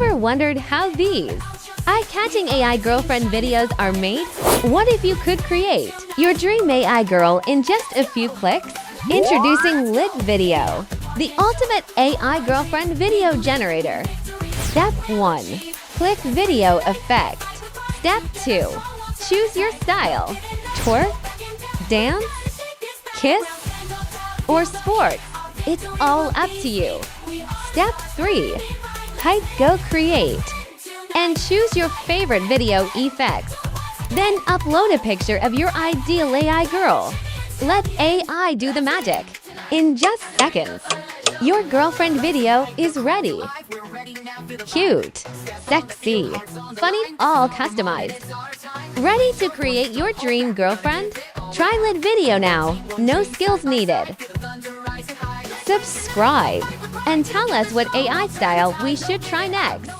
Ever wondered how these eye-catching AI girlfriend videos are made? What if you could create your dream AI girl in just a few clicks? Introducing LitVideo, the ultimate AI girlfriend video generator. Step 1. Click video effect. Step 2. Choose your style. Twerk, dance, kiss, or sports. It's all up to you. Step 3. Type Go Create and choose your favorite video effects. Then upload a picture of your ideal AI girl. Let AI do the magic. In just seconds, your girlfriend video is ready. Cute, sexy, funny, all customized. Ready to create your dream girlfriend? Try LitVideo now. No skills needed. Subscribe and tell us what AI style we should try next.